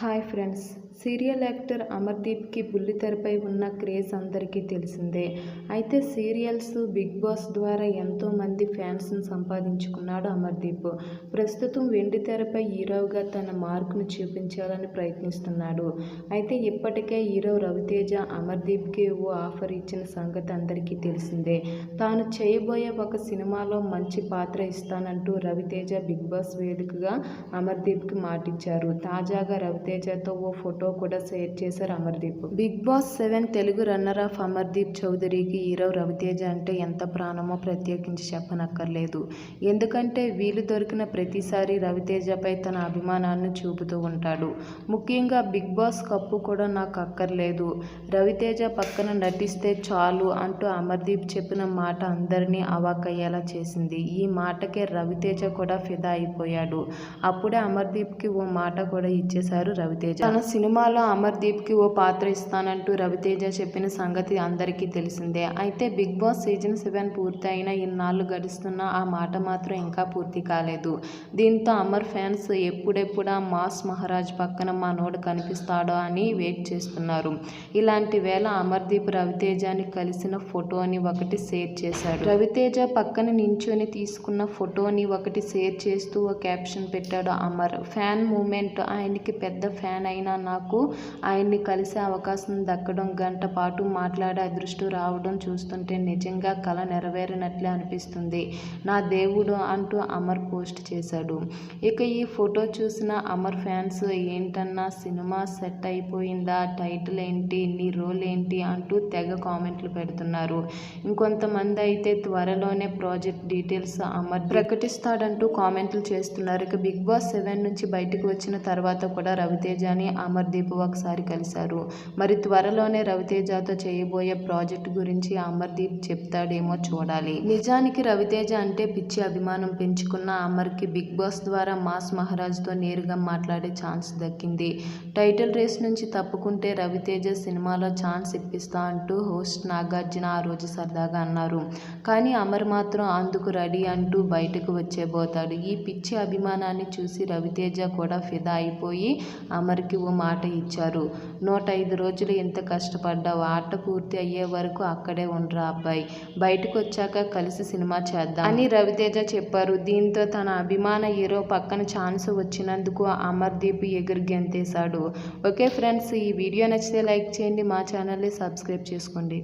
Hi friends, serial actor అమర్దీప్కి బుల్లితెరపై ఉన్న craze అందరికీ తెలిసిందే. అయితే సీరియల్స్, బిగ్ బాస్ ద్వారా ఎంతోమంది ఫ్యాన్స్ని సంపాదించుకున్నాడు అమర్దీప్. ప్రస్తుతం వెండితెరపై హీరోగా తన మార్కును చూపించాలని ప్రయత్నిస్తున్నాడు. అయితే ఇప్పటికే హీరో రవితేజ అమర్దీప్కి ఓ ఆఫర్ ఇచ్చిన సంగతి అందరికీ తెలిసిందే. తాను చేయబోయే ఒక సినిమాలో మంచి పాత్ర ఇస్తానంటూ రవితేజ బిగ్ బాస్ వేదికగా అమర్దీప్కి మాటిచ్చారు. తాజాగా రవితేజతో ఓ ఫోటో కూడా షేర్ చేశారు Amardeep. Bigg Boss 7 Telugu runner up Amardeep చౌదరికి హీరో రవితేజ అంటే ఎంత ప్రాణమో ప్రత్యేకించి చెప్పనక్కర్లేదు. ఎందుకంటే వీలు దొరికిన ప్రతిసారి రవితేజపై తన అభిమానాన్ని చూపుతూ ఉంటాడు. ముఖ్యంగా బిగ్ బాస్ కప్పు కూడా నాకు అక్కర్లేదు, రవితేజ పక్కన నటిస్తే చాలు అంటూ అమర్దీప్ చెప్పిన మాట అందరినీ అవాక్కయ్యేలా చేసింది. ఈ మాటకే రవితేజ కూడా ఫిదా అయిపోయాడు. అప్పుడే అమర్దీప్కి ఓ మాట కూడా ఇచ్చేశారు రవితేజ. తన సినిమాలో అమర్దీప్కి ఓ పాత్ర ఇస్తానంటూ రవితేజ చెప్పిన సంగతి అందరికీ తెలిసిందే. అయితే బిగ్ బాస్ సీజన్ 7 పూర్తి అయినా ఇన్నాళ్లు గడుస్తున్నా ఆ మాట మాత్రం ఇంకా పూర్తి కాలేదు. దీంతో అమర్ ఫ్యాన్స్ ఎప్పుడెప్పుడా మాస్ మహారాజ్ పక్కన మనోడు కనిపిస్తాడో అని వెయిట్ చేస్తున్నారు. ఇలాంటి వేళ అమర్దీప్ రవితేజని కలిసిన ఫోటోని ఒకటి షేర్ చేశాడు. రవితేజ పక్కన నించొని తీసుకున్న ఫోటోని ఒకటి షేర్ చేస్తూ ఓ క్యాప్షన్ పెట్టాడు అమర్. Fan moment. ఆయనకి పెద్ద ఫ్యాన్ అయినా నాకు ఆయన్ని కలిసే అవకాశం దక్కడం, గంట పాటు మాట్లాడే అదృష్టం రావడం చూస్తుంటే నిజంగా కల నెరవేరినట్లే అనిపిస్తుంది నా దేవుడు అంటూ అమర్ పోస్ట్ చేశాడు. ఇక ఈ ఫోటో చూసిన అమర్ ఫ్యాన్స్ ఏంటన్నా సినిమా సెట్ అయిపోయిందా, టైటిల్ ఏంటి, నీ రోల్ ఏంటి అంటూ తెగ కామెంట్లు పెడుతున్నారు. ఇంకొంతమంది అయితే త్వరలోనే ప్రాజెక్ట్ డీటెయిల్స్ అమర్ ప్రకటిస్తాడంటూ కామెంట్లు చేస్తున్నారు. ఇక బిగ్ బాస్ 7 నుంచి బయటకు వచ్చిన తర్వాత కూడా రవితేజని అమర్దీప్ ఒకసారి కలిశారు. మరి త్వరలోనే రవితేజతో చేయబోయే ప్రాజెక్టు గురించి అమర్దీప్ చెప్తాడేమో చూడాలి. నిజానికి రవితేజ అంటే పిచ్చి అభిమానం పెంచుకున్న అమర్కి బిగ్ బాస్ ద్వారా మాస్ మహారాజ్తో నేరుగా మాట్లాడే ఛాన్స్ దక్కింది. టైటిల్ రేస్ నుంచి తప్పుకుంటే రవితేజ సినిమాలో ఛాన్స్ ఇప్పిస్తా అంటూ హోస్ట్ నాగార్జున ఆ రోజు సరదాగా అన్నారు. కానీ అమర్ మాత్రం అందుకు రెడీ అంటూ బయటకు వచ్చేబోతాడు. ఈ పిచ్చి అభిమానాన్ని చూసి రవితేజ కూడా ఫిదా అయిపోయి అమర్కి ఓ మాట ఇచ్చారు. 105 రోజులు ఇంత కష్టపడ్డావు, ఆట పూర్తి అయ్యే వరకు అక్కడే ఉండరా అబ్బాయి, బయటకు వచ్చాక కలిసి సినిమా చేద్దాం అని రవితేజ చెప్పారు. దీంతో తన అభిమాన హీరో పక్కన ఛాన్స్ వచ్చినందుకు అమర్దీప్ ఎగిరి గెంతేశాడు. ఓకే ఫ్రెండ్స్, ఈ వీడియో నచ్చితే లైక్ చేయండి, మా ఛానల్ని సబ్స్క్రైబ్ చేసుకోండి.